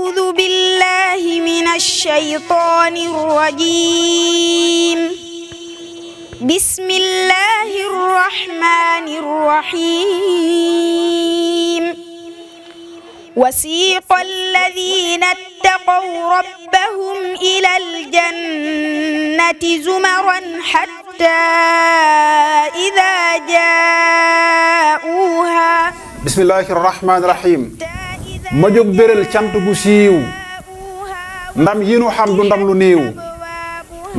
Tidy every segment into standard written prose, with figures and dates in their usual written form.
أعوذ بالله من الشيطان الرجيم بسم الله الرحمن الرحيم وسيق الذين اتقوا ربهم إلى الجنة زمرا حتى إذا جاءوها بسم الله الرحمن الرحيم ma jóg béral cant gu siiw ndam yi nu xam du ndam lu néew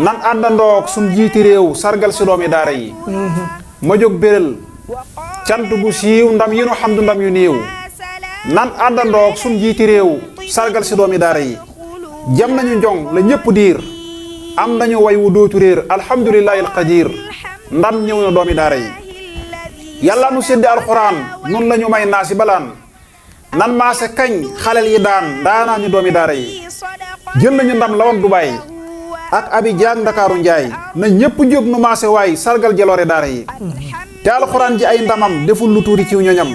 nan àndandoog sun jiiti réew sargal si doomi daara yi ma jóg béral cant gu siiw ndam yi nu xam du ndam yu néew nan àndandoog sun jiiti réew sargal si doomi daara yi jam nañu njong la ñëpp diir am nañu way wu dootu réer alhamdulillahi alqadir ndam ñëw na doomi daara yi yàlla nu séddi alxuraan nun la ñu may naa si balaan nan maase kañ xalel yi daan daanaa ñu doomi daara yi jël nañu ndam la woon Dubaay ak Abidjan Ndakaaru Njaay na ñëpp jóg nu maase waay sargal jaloore daara yi te alxuraan ji ay ndamam deful lu tuuti ciw ñoñam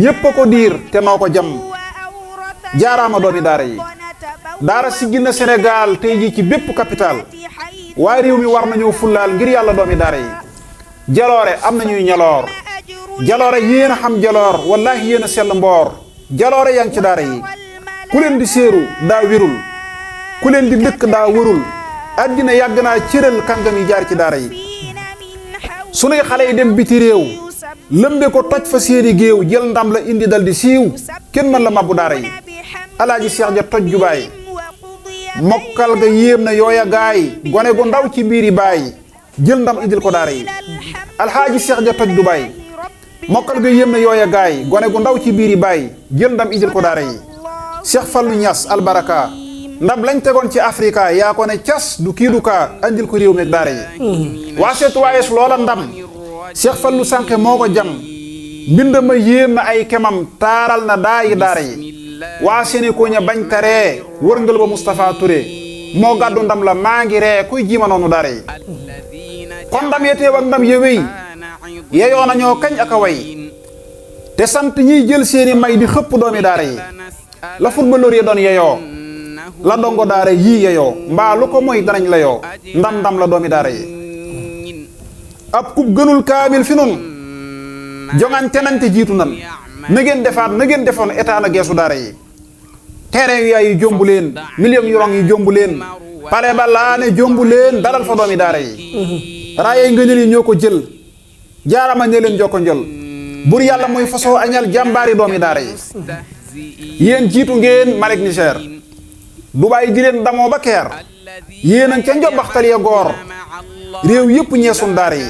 ñépp a ko diir te noo ko jam jaaraama doomi daara yi daara siggi na Sénégal tey ji ci bépp capital waaye réew mi war nañoo fullaal ngir yàlla doomi daara yi jaloore am nañuy ñaloor jaloore yéen a xam jaloor wallahi yéen a sell mboor jaloore yaa ngi ci daara yi ku leen di séeru daa wirul ku leen di dëkk daa wërul àddina yàgg naa cëral kàngam yi jaar ci daara yi sunuy xale yi dem biti réew lëmbe ko toj fa séeri géew jël ndam la indi dal di siiw kenn mën la mabbu daara yi alaaji Seex ja toj jubaay mokkal ga yéem na yooya gaay gone gu ndaw ci biiri baay jël ndam indil ko daara yi alxaaji Seex ja toj Dubaay mokkal ga yéem na yooya gaay gone gu ndaw ci biiri baay jël ndam indil ko daara yi Cheikh Fallou Niass albaraka ndam lañ tegoon ci Afrika yaa ko ne cas du kii du kaa andil ko réew meeg daara yi waa seetuwaayes loola ndam Cheikh Fallou Sànqe moo ko jam mbind ma yéem na ay kemam taaral na daayi daara yi waa seeni ko ña bañ taree wërngal ba Moustapha Touré moo gàddu ndam la maa ngi ree kuy jiima noonu daara yi kon ndam yeteew ak ndam yewey yeyoo nañoo kañ ak a way te sant ñiy jël seeni may di xëpp doomi daara yi la footballeur yi doon yeyoo la dongo daara yii yeyoo mbaa lu ko moy danañ la yoo ndam la doomi daara yi ab kub gënul kaamil fi nun jongante nañ te jiitu nan na ngeen defaat na ngeen defoon état na geesu daara yi terrain yu yaay yi jombu leen million yu rong yi jombu leen pale ba laa ne jombu leen dalal fa doomi daara yi raayay ngëneel yi ñoo ko jël jaarama ne leen jokko njol bur yàlla mooy fasoo añal jàmbaari doomi daara yi yéen jiitu ngeen Malick Niger Dubaay di leen damoo ba keer yéen a ca njobbaxtal ya goor réew yépp ñeesun daara yi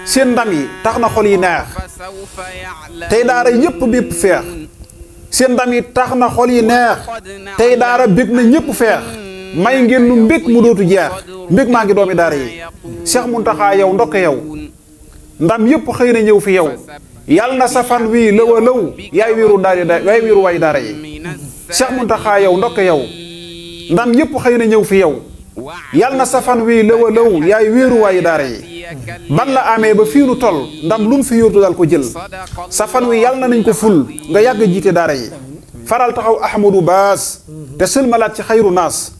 seen ndam yi tax na xol yi neex tey daara yépp bépp feex seen ndam yi tax na xol yi neex tey daara bég na ñépp feex may ngeen nu mbég mu dootu jeex mbég maa ngi doomi daara yi Cheikh Muntaxa yow ndokke yow ndam yépp xëy na ñëw fi yow yàlla na sa fan wii lëw a lëw yaay wiiru way daara yi Cheikh Muntaxa yow ndokke yow ndam yépp xëy na ñëw fi yow yàlla na sa fan wii lëw a lëw yaay wiiru way daara yi ban la amee ba fii nu tol ndam lu mu fi yóotu dal ko jël sa fan wi yàlla na nañ ko ful nga yàgg jiite daara yi faral taxaw Ahmadou Baas te sëlmalaat ci xayru naas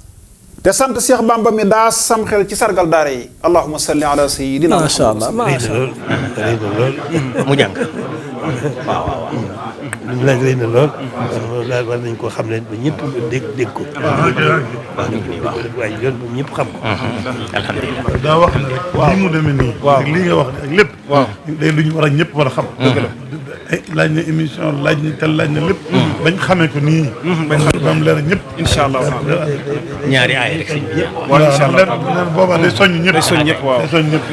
te sant Cheikh Bamba mi daa sam xel ci sargal daara yi allahumma salli ala sayyidina macha allah macha allah lool mu jàng waaw lu laaj rëy na lool war nañ koo xam ne ba ñëpp dégg ko waaye yoon ba ñëpp xam ko alhamdulilah daa wax ne rek lii mu demee nii ak lii nga wax ne ak lépp day lu ñu war a ñëpp war a xam laaj na émission laaj na tel laaj na lépp bañ xamee ko nii bañ xam ba mu leer ñëpp incha allah ñaari aay rek sëñ bi waaw incha allah boobaa day soññ ñëpp day soññ ñëpp waaw day soññ ñëpp